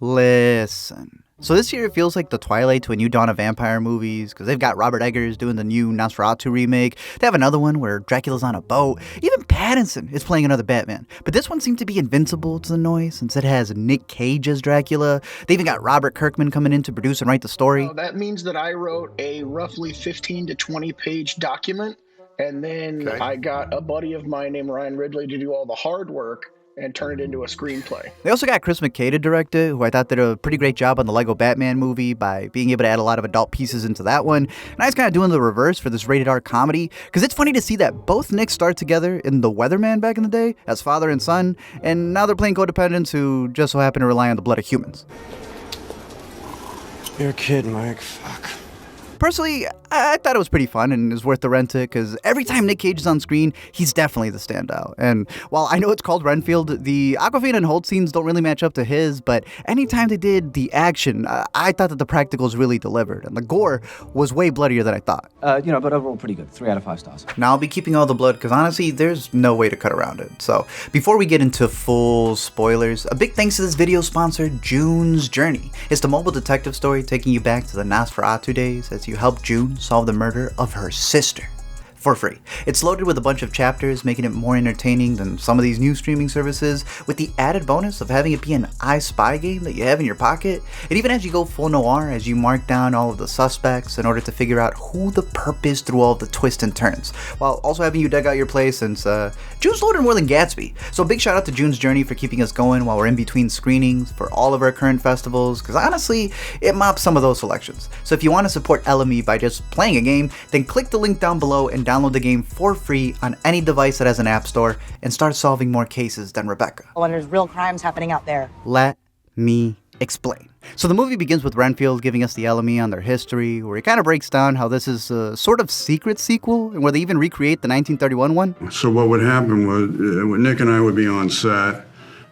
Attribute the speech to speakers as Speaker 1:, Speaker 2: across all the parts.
Speaker 1: Listen. So this year it feels like the twilight to a new dawn of vampire movies, because they've got Robert Eggers doing the new Nosferatu remake. They have another one where Dracula's on a boat. Even Pattinson is playing another Batman. But this one seemed to be invincible to the noise, since it has Nick Cage as Dracula. They even got Robert Kirkman coming in to produce and write the story.
Speaker 2: That means that I wrote a roughly 15 to 20 page document, and then I got a buddy of mine named Ryan Ridley to do all the hard work and turn it into a screenplay.
Speaker 1: They also got Chris McKay to direct it, who I thought did a pretty great job on the Lego Batman movie by being able to add a lot of adult pieces into that one. And I was kind of doing the reverse for this rated R comedy, because it's funny to see that both Nicks starred together in The Weatherman back in the day as father and son, and now they're playing codependents who just so happen to rely on the blood of humans.
Speaker 3: You're a kid, Mike. Fuck.
Speaker 1: Personally, I thought it was pretty fun and it was worth the rent it, because every time Nick Cage is on screen, he's definitely the standout. And while I know it's called Renfield, the Aquafina and Holt scenes don't really match up to his, but anytime they did the action, I thought that the practicals really delivered, and the gore was way bloodier than I thought.
Speaker 4: But overall pretty good. 3 out of 5 stars.
Speaker 1: Now, I'll be keeping all the blood, because honestly, there's no way to cut around it. So, before we get into full spoilers, a big thanks to this video sponsor, June's Journey. It's the mobile detective story taking you back to the Nosferatu days as you help June solve the murder of her sister. For free. It's loaded with a bunch of chapters, making it more entertaining than some of these new streaming services, with the added bonus of having it be an I Spy game that you have in your pocket. It even has you go full noir as you mark down all of the suspects in order to figure out who the perp is through all of the twists and turns, while also having you dig out your place since June's loaded more than Gatsby. So big shout out to June's Journey for keeping us going while we're in between screenings for all of our current festivals, because honestly, it mops some of those selections. So if you want to support LME by just playing a game, then click the link down below and download the game for free on any device that has an app store and start solving more cases than Rebecca.
Speaker 5: When there's real crimes happening out there.
Speaker 1: Let me explain. So the movie begins with Renfield giving us the LME on their history, where he kind of breaks down how this is a sort of secret sequel, and where they even recreate the 1931 one.
Speaker 6: So what would happen was Nick and I would be on set,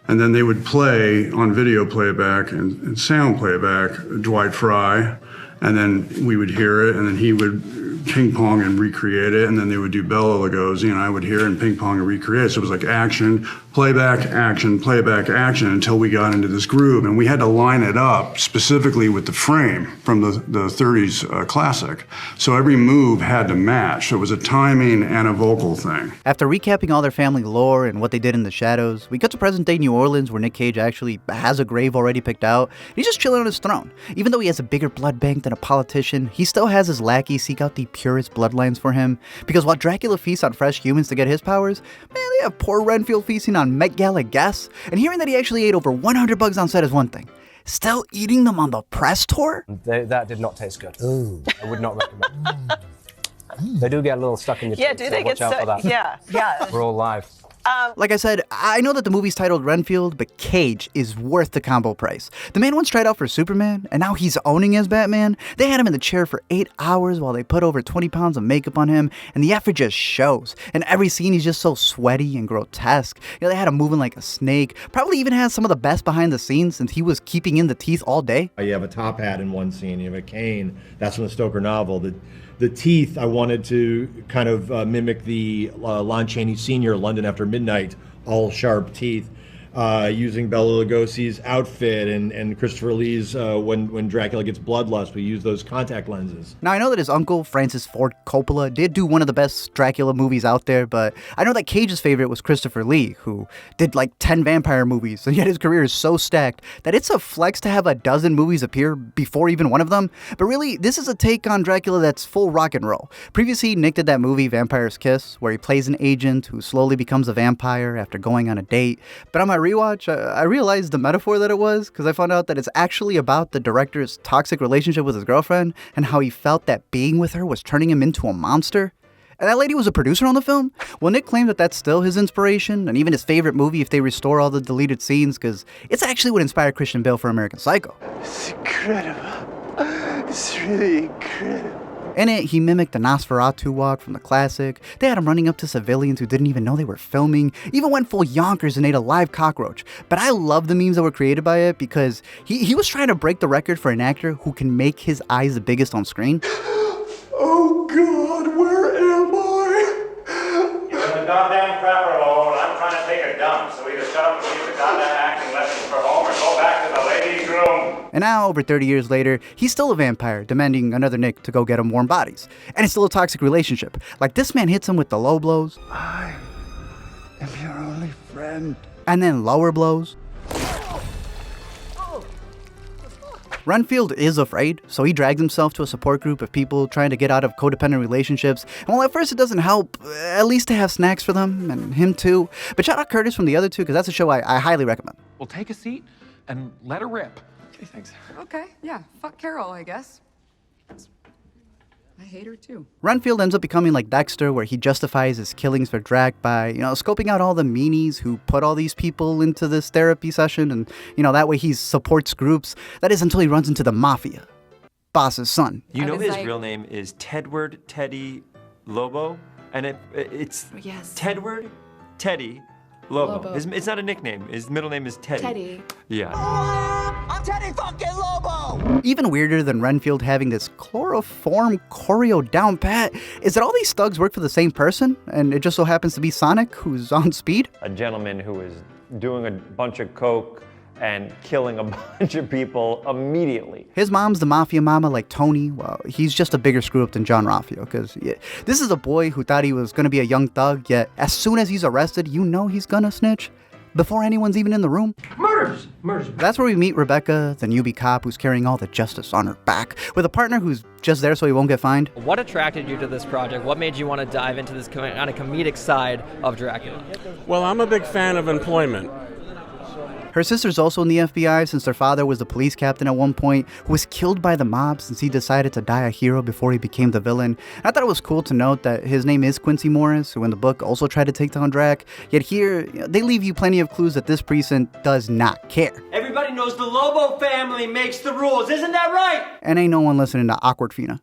Speaker 6: and then they would play on video playback and sound playback Dwight Fry, and then we would hear it, and then he would ping pong and recreate it, and then they would do Bela Lugosi, and I would hear it and ping pong and recreate it. So it was like action, playback, action, until we got into this groove, and we had to line it up specifically with the frame from the 30s classic. So every move had to match. So it was a timing and a vocal thing.
Speaker 1: After recapping all their family lore and what they did in the shadows, we cut to present-day New Orleans, where Nick Cage actually has a grave already picked out. He's just chilling on his throne. Even though he has a bigger blood bank than a politician, he still has his lackey seek out the purest bloodlines for him, because while Dracula feasts on fresh humans to get his powers, man, they have poor Renfield feasting on Met Gala guests, and hearing that he actually ate over 100 bugs on set is one thing. Still eating them on the press tour?
Speaker 7: That did not taste good. Ooh. I would not recommend. They do get a little stuck in your teeth.
Speaker 5: Yeah, do they get stuck? Yeah.
Speaker 7: We're all live.
Speaker 1: Like I said, I know that the movie's titled Renfield, but Cage is worth the combo price. The man once tried out for Superman, and now he's owning as Batman. They had him in the chair for 8 hours while they put over 20 pounds of makeup on him, and the effort just shows. In every scene, he's just so sweaty and grotesque. You know, they had him moving like a snake. Probably even has some of the best behind the scenes, since he was keeping in the teeth all day.
Speaker 8: You have a top hat in one scene, you have a cane. That's from the Stoker novel. The teeth, I wanted to kind of mimic the Lon Chaney Sr. London After Midnight, all sharp teeth, using Bela Lugosi's outfit and Christopher Lee's when Dracula gets bloodlust. We use those contact lenses.
Speaker 1: Now, I know that his uncle, Francis Ford Coppola, did do one of the best Dracula movies out there, but I know that Cage's favorite was Christopher Lee, who did like 10 vampire movies, and yet his career is so stacked that it's a flex to have a dozen movies appear before even one of them. But really, this is a take on Dracula that's full rock and roll. Previously, Nick did that movie, Vampire's Kiss, where he plays an agent who slowly becomes a vampire after going on a date. But on my rewatch, I realized the metaphor that it was, because I found out that it's actually about the director's toxic relationship with his girlfriend and how he felt that being with her was turning him into a monster. And that lady was a producer on the film? Well, Nick claimed that that's still his inspiration, and even his favorite movie if they restore all the deleted scenes, because it's actually what inspired Christian Bale for American Psycho.
Speaker 3: It's incredible. It's really incredible.
Speaker 1: In it, he mimicked the Nosferatu walk from the classic. They had him running up to civilians who didn't even know they were filming, even went full yonkers and ate a live cockroach. But I love the memes that were created by it, because he was trying to break the record for an actor who can make his eyes the biggest on screen.
Speaker 3: Oh God, where am I?
Speaker 9: You're in the goddamn crapper hole, and I'm trying to take a dump, so either shut up and leave the goddamn acting lessons for home or go back to the ladies' room.
Speaker 1: And now, over 30 years later, he's still a vampire, demanding another Nick to go get him warm bodies. And it's still a toxic relationship. Like, this man hits him with the low blows.
Speaker 3: I am your only friend.
Speaker 1: And then lower blows. Renfield is afraid, so he drags himself to a support group of people trying to get out of codependent relationships. And while at first it doesn't help, at least to have snacks for them, and him too. But shout out Curtis from the other two, because that's a show I highly recommend.
Speaker 9: Well, take a seat and let her rip.
Speaker 3: Okay, thanks.
Speaker 10: Okay, yeah. Fuck Carol, I guess. I hate her too.
Speaker 1: Renfield ends up becoming like Dexter, where he justifies his killings for Drac by, scoping out all the meanies who put all these people into this therapy session, and, that way he supports groups. That is until he runs into the Mafia, boss's son.
Speaker 11: You know his real name is Tedward Teddy Lobo, and it's Tedward Teddy Lobo. It's not a nickname. His middle name is Teddy.
Speaker 10: Teddy.
Speaker 11: Yeah.
Speaker 12: I'm Teddy fucking Lobo!
Speaker 1: Even weirder than Renfield having this chloroform choreo down pat is that all these thugs work for the same person, and it just so happens to be Sonic, who's on speed.
Speaker 11: A gentleman who is doing a bunch of coke and killing a bunch of people immediately.
Speaker 1: His mom's the mafia mama like Tony. Well, he's just a bigger screw-up than John Ralphio, because this is a boy who thought he was going to be a young thug, yet as soon as he's arrested, he's gonna snitch before anyone's even in the room.
Speaker 9: Murders!
Speaker 1: That's where we meet Rebecca, the newbie cop who's carrying all the justice on her back, with a partner who's just there so he won't get fined.
Speaker 13: What attracted you to this project? What made you want to dive into this kind of comedic side of Dracula?
Speaker 14: Well, I'm a big fan of employment.
Speaker 1: Her sister's also in the FBI since their father was the police captain at one point, who was killed by the mob since he decided to die a hero before he became the villain. And I thought it was cool to note that his name is Quincy Morris, who in the book also tried to take down Drac, yet here, they leave you plenty of clues that this precinct does not care.
Speaker 12: Everybody knows the Lobo family makes the rules, isn't that right?
Speaker 1: And ain't no one listening to Awkward Fina.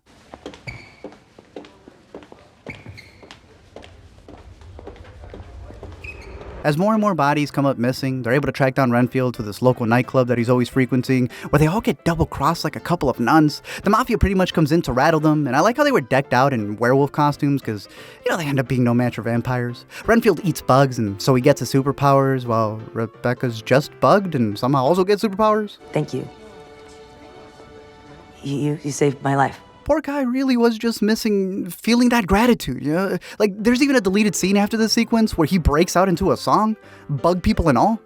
Speaker 1: As more and more bodies come up missing, they're able to track down Renfield to this local nightclub that he's always frequenting, where they all get double-crossed like a couple of nuns. The Mafia pretty much comes in to rattle them, and I like how they were decked out in werewolf costumes, because, they end up being no match for vampires. Renfield eats bugs, and so he gets his superpowers, while Rebecca's just bugged and somehow also gets superpowers.
Speaker 5: Thank you. You saved my life.
Speaker 1: Poor guy really was just missing feeling that gratitude, Like, there's even a deleted scene after this sequence where he breaks out into a song, bug people and all.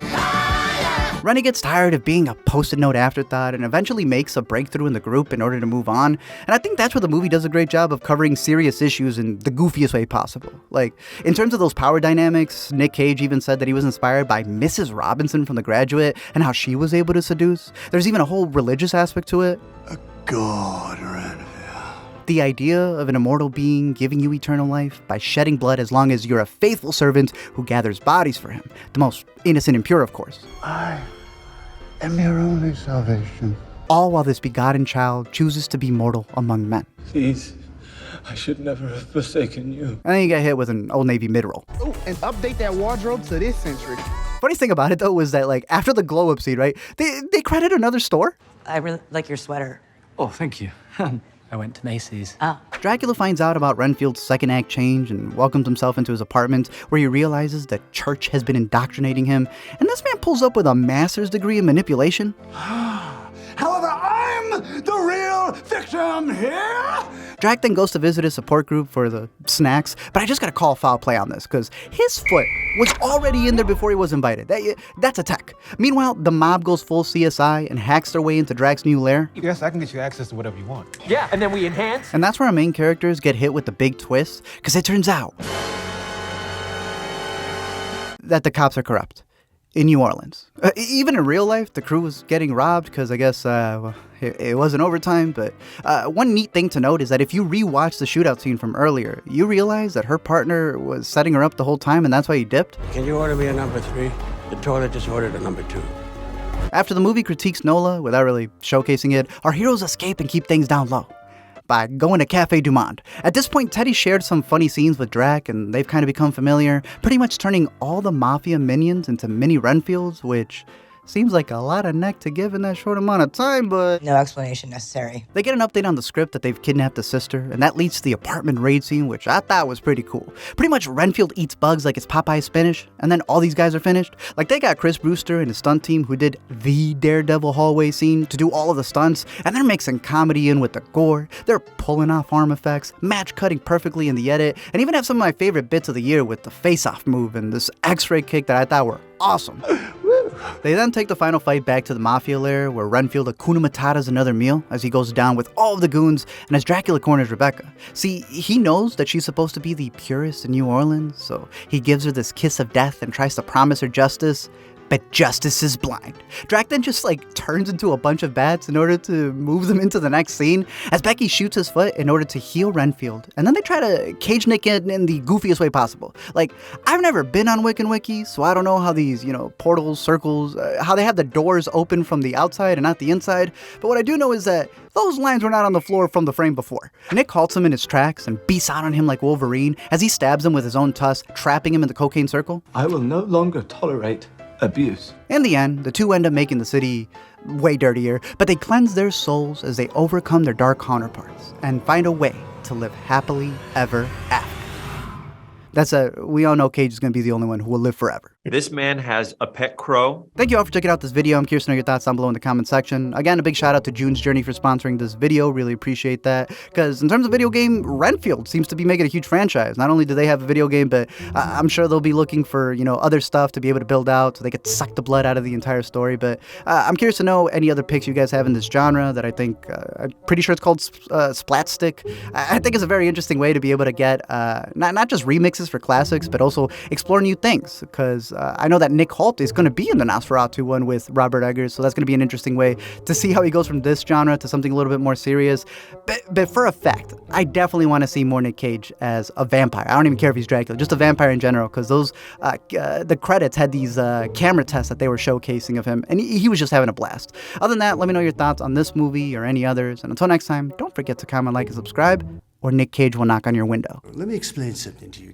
Speaker 1: Rennie gets tired of being a post-it note afterthought and eventually makes a breakthrough in the group in order to move on. And I think that's where the movie does a great job of covering serious issues in the goofiest way possible. Like, in terms of those power dynamics, Nick Cage even said that he was inspired by Mrs. Robinson from The Graduate and how she was able to seduce. There's even a whole religious aspect to it.
Speaker 3: God, Renfield.
Speaker 1: The idea of an immortal being giving you eternal life by shedding blood as long as you're a faithful servant who gathers bodies for him. The most innocent and pure, of course.
Speaker 3: I am your only salvation.
Speaker 1: All while this begotten child chooses to be mortal among men.
Speaker 3: Please, I should never have forsaken you.
Speaker 1: And then you get hit with an Old Navy mid-roll.
Speaker 15: Oh, and update that wardrobe to this century.
Speaker 1: Funniest thing about it, though, was that, after the glow-up scene, right, they credit another store.
Speaker 5: I really like your sweater.
Speaker 4: Oh, thank you. I went to Macy's.
Speaker 5: Oh.
Speaker 1: Dracula finds out about Renfield's second act change and welcomes himself into his apartment, where he realizes the church has been indoctrinating him, and this man pulls up with a master's degree in manipulation.
Speaker 3: However, I'm the real victim here.
Speaker 1: Drac then goes to visit his support group for the snacks, but I just gotta call foul play on this, because his foot was already in there before he was invited. That's a tech. Meanwhile, the mob goes full CSI and hacks their way into Drac's new lair.
Speaker 7: Yes, I can get you access to whatever you want.
Speaker 9: Yeah, and then we enhance.
Speaker 1: And that's where our main characters get hit with the big twist, because it turns out that the cops are corrupt. In New Orleans. Even in real life, the crew was getting robbed because I guess it wasn't overtime. But one neat thing to note is that if you rewatch the shootout scene from earlier, you realize that her partner was setting her up the whole time, and that's why he dipped.
Speaker 14: Can you order me a number 3? The toilet just ordered a number 2.
Speaker 1: After the movie critiques Nola without really showcasing it, our heroes escape and keep things down low by going to Cafe Du Monde. At this point, Teddy shared some funny scenes with Drac, and they've kind of become familiar, pretty much turning all the Mafia minions into mini Renfields, which Seems like a lot of neck to give in that short amount of time, but
Speaker 5: no explanation necessary.
Speaker 1: They get an update on the script that they've kidnapped the sister, and that leads to the apartment raid scene, which I thought was pretty cool. Pretty much Renfield eats bugs like it's Popeye's spinach, and then all these guys are finished. Like, they got Chris Brewster and his stunt team who did the Daredevil hallway scene to do all of the stunts, and they're mixing comedy in with the gore. They're pulling off arm effects, match cutting perfectly in the edit, and even have some of my favorite bits of the year with the face-off move and this X-ray kick that I thought were awesome. They then take the final fight back to the Mafia lair, where Renfield Hakuna Matata's another meal as he goes down with all of the goons, and as Dracula corners Rebecca. See, he knows that she's supposed to be the purest in New Orleans, so he gives her this kiss of death and tries to promise her justice. But justice is blind. Drac then just turns into a bunch of bats in order to move them into the next scene, as Becky shoots his foot in order to heal Renfield, and then they try to cage Nick in the goofiest way possible. I've never been on Wiccan Wiki, so I don't know how these, portals, circles, how they have the doors open from the outside and not the inside, but what I do know is that those lines were not on the floor from the frame before. Nick halts him in his tracks and beats out on him like Wolverine as he stabs him with his own tusk, trapping him in the cocaine circle.
Speaker 14: I will no longer tolerate abuse.
Speaker 1: In the end, the two end up making the city way dirtier, but they cleanse their souls as they overcome their dark counterparts and find a way to live happily ever after. We all know Cage is going to be the only one who will live forever.
Speaker 11: This man has a pet crow.
Speaker 1: Thank you all for checking out this video. I'm curious to know your thoughts down below in the comment section. Again, a big shout out to June's Journey for sponsoring this video. Really appreciate that. Because in terms of video game, Renfield seems to be making a huge franchise. Not only do they have a video game, but I'm sure they'll be looking for, other stuff to be able to build out so they could suck the blood out of the entire story. But I'm curious to know any other picks you guys have in this genre that I think, I'm pretty sure it's called Splat Stick. I think it's a very interesting way to be able to get not just remixes for classics, but also explore new things. Because I know that Nick Holt is going to be in the Nosferatu one with Robert Eggers, so that's going to be an interesting way to see how he goes from this genre to something a little bit more serious. But for a fact, I definitely want to see more Nick Cage as a vampire. I don't even care if he's Dracula, just a vampire in general, because those the credits had these camera tests that they were showcasing of him, and he was just having a blast. Other than that, let me know your thoughts on this movie or any others, and until next time, don't forget to comment, like, and subscribe, or Nick Cage will knock on your window.
Speaker 3: Let me explain something to you.